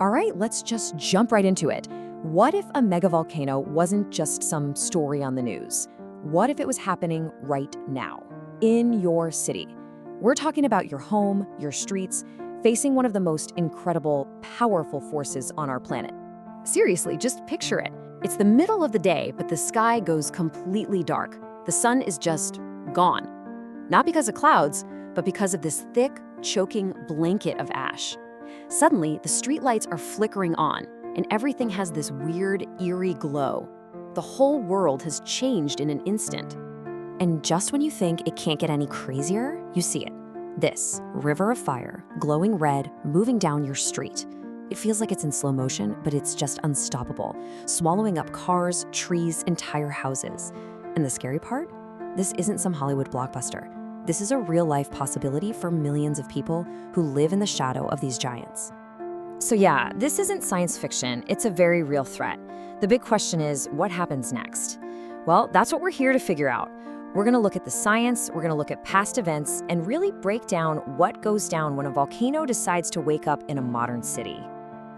All right, let's just jump right into it. What if a megavolcano wasn't just some story on the news? What if it was happening right now, in your city? We're talking about your home, your streets, facing one of the most incredible, powerful forces on our planet. Seriously, just picture it. It's the middle of the day, but the sky goes completely dark. The sun is just gone. Not because of clouds, but because of this thick, choking blanket of ash. Suddenly, the streetlights are flickering on, and everything has this weird, eerie glow. The whole world has changed in an instant. And just when you think it can't get any crazier, you see it. This river of fire, glowing red, moving down your street. It feels like it's in slow motion, but it's just unstoppable, swallowing up cars, trees, entire houses. And the scary part? This isn't some Hollywood blockbuster. This is a real-life possibility for millions of people who live in the shadow of these giants. So yeah, this isn't science fiction, it's a very real threat. The big question is, what happens next? Well, that's what we're here to figure out. We're gonna look at the science, we're gonna look at past events, and really break down what goes down when a volcano decides to wake up in a modern city.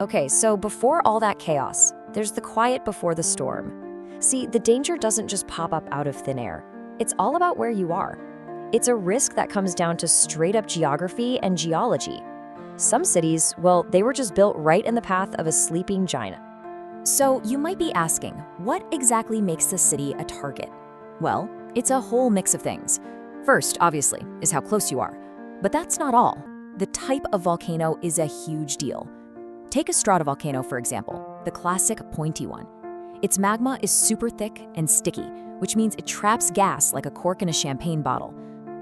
Okay, so before all that chaos, there's the quiet before the storm. See, the danger doesn't just pop up out of thin air. It's all about where you are. It's a risk that comes down to straight-up geography and geology. Some cities, well, they were just built right in the path of a sleeping giant. So you might be asking, what exactly makes a city a target? Well, it's a whole mix of things. First, obviously, is how close you are. But that's not all. The type of volcano is a huge deal. Take a stratovolcano, for example, the classic pointy one. Its magma is super thick and sticky, which means it traps gas like a cork in a champagne bottle.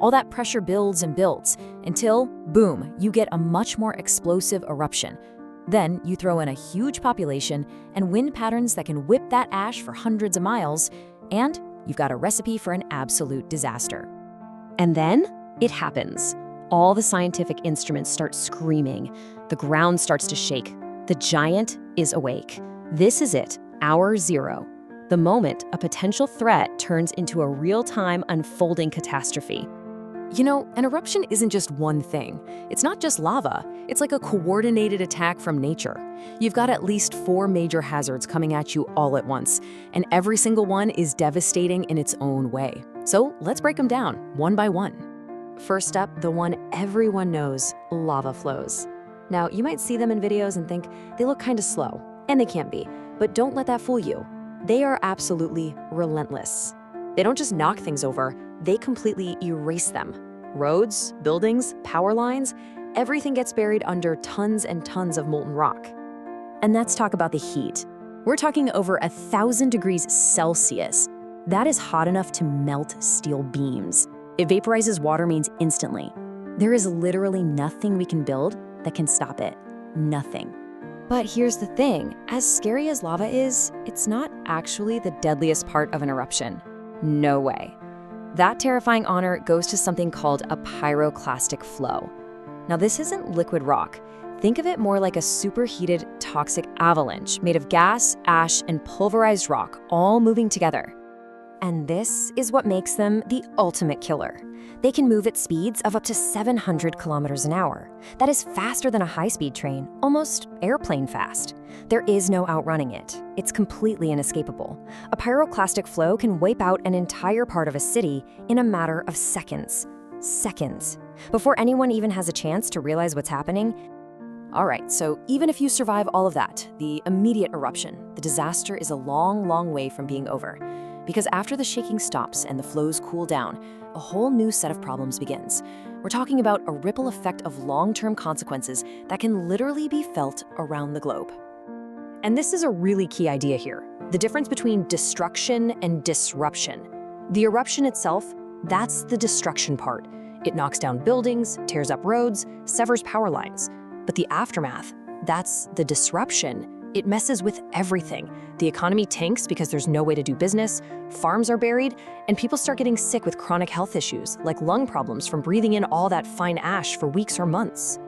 All that pressure builds and builds until, boom, you get a much more explosive eruption. Then you throw in a huge population and wind patterns that can whip that ash for hundreds of miles, and you've got a recipe for an absolute disaster. And then it happens. All the scientific instruments start screaming. The ground starts to shake. The giant is awake. This is it, hour zero. The moment a potential threat turns into a real-time unfolding catastrophe. You know, an eruption isn't just one thing. It's not just lava. It's like a coordinated attack from nature. You've got at least 4 major hazards coming at you all at once, and every single one is devastating in its own way. So let's break them down, one by one. First up, the one everyone knows, lava flows. Now, you might see them in videos and think they look kind of slow, and they can be, but don't let that fool you. They are absolutely relentless. They don't just knock things over, they completely erase them. Roads, buildings, power lines, everything gets buried under tons and tons of molten rock. And let's talk about the heat. We're talking over 1,000 degrees Celsius. That is hot enough to melt steel beams. It vaporizes water mains instantly. There is literally nothing we can build that can stop it. Nothing. But here's the thing, as scary as lava is, it's not actually the deadliest part of an eruption. No way. That terrifying honor goes to something called a pyroclastic flow. Now, this isn't liquid rock. Think of it more like a superheated, toxic avalanche made of gas, ash, and pulverized rock all moving together. And this is what makes them the ultimate killer. They can move at speeds of up to 700 kilometers an hour. That is faster than a high-speed train, almost airplane fast. There is no outrunning it. It's completely inescapable. A pyroclastic flow can wipe out an entire part of a city in a matter of seconds. Seconds. Before anyone even has a chance to realize what's happening. All right, so even if you survive all of that, the immediate eruption, the disaster is a long, long way from being over. Because after the shaking stops and the flows cool down, a whole new set of problems begins. We're talking about a ripple effect of long-term consequences that can literally be felt around the globe. And this is a really key idea here, the difference between destruction and disruption. The eruption itself, that's the destruction part. It knocks down buildings, tears up roads, severs power lines. But the aftermath, that's the disruption. It messes with everything. The economy tanks because there's no way to do business, farms are buried, and people start getting sick with chronic health issues, like lung problems from breathing in all that fine ash for weeks or months.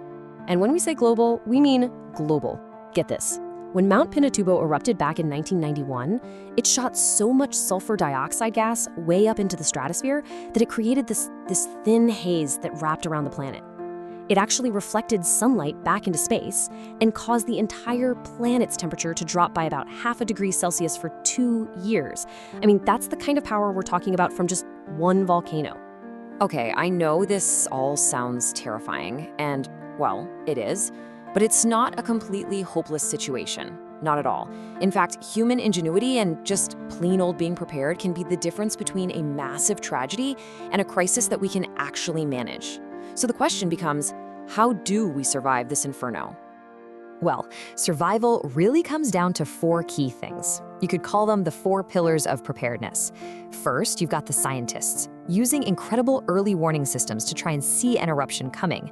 And when we say global, we mean global. Get this. When Mount Pinatubo erupted back in 1991, it shot so much sulfur dioxide gas way up into the stratosphere that it created this thin haze that wrapped around the planet. It actually reflected sunlight back into space and caused the entire planet's temperature to drop by about half a degree Celsius for 2 years. I mean, that's the kind of power we're talking about from just one volcano. Okay, I know this all sounds terrifying, and, well, it is, but it's not a completely hopeless situation. Not at all. In fact, human ingenuity and just plain old being prepared can be the difference between a massive tragedy and a crisis that we can actually manage. So the question becomes, how do we survive this inferno? Well, survival really comes down to 4 key things. You could call them the 4 pillars of preparedness. First, you've got the scientists, using incredible early warning systems to try and see an eruption coming.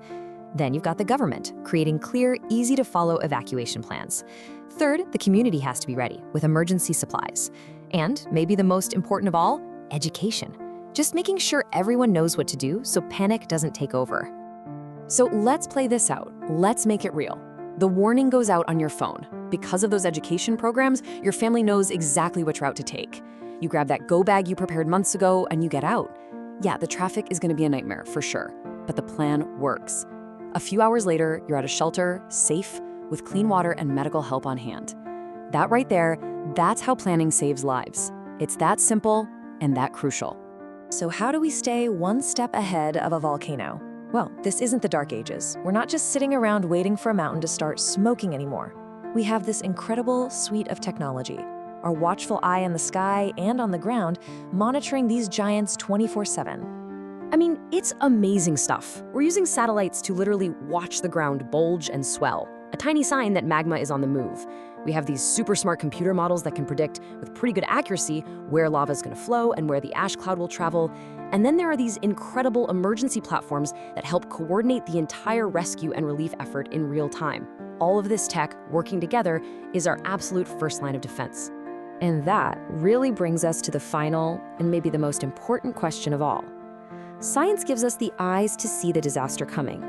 Then you've got the government, creating clear, easy-to-follow evacuation plans. Third, the community has to be ready, with emergency supplies. And, maybe the most important of all, education. Just making sure everyone knows what to do so panic doesn't take over. So let's play this out. Let's make it real. The warning goes out on your phone. Because of those education programs, your family knows exactly which route to take. You grab that go bag you prepared months ago and you get out. Yeah, the traffic is going to be a nightmare for sure, but the plan works. A few hours later, you're at a shelter, safe, with clean water and medical help on hand. That right there, that's how planning saves lives. It's that simple and that crucial. So how do we stay one step ahead of a volcano? Well, this isn't the Dark Ages. We're not just sitting around waiting for a mountain to start smoking anymore. We have this incredible suite of technology. Our watchful eye in the sky and on the ground, monitoring these giants 24/7. I mean, it's amazing stuff. We're using satellites to literally watch the ground bulge and swell, a tiny sign that magma is on the move. We have these super smart computer models that can predict with pretty good accuracy where lava is going to flow and where the ash cloud will travel. And then there are these incredible emergency platforms that help coordinate the entire rescue and relief effort in real time. All of this tech working together is our absolute first line of defense. And that really brings us to the final and maybe the most important question of all. Science gives us the eyes to see the disaster coming.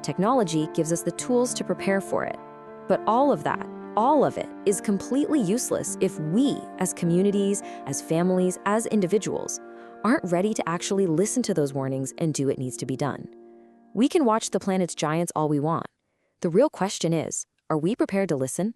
Technology gives us the tools to prepare for it. But all of it is completely useless if we, as communities, as families, as individuals, aren't ready to actually listen to those warnings and do what needs to be done. We can watch the planet's giants all we want. The real question is, are we prepared to listen?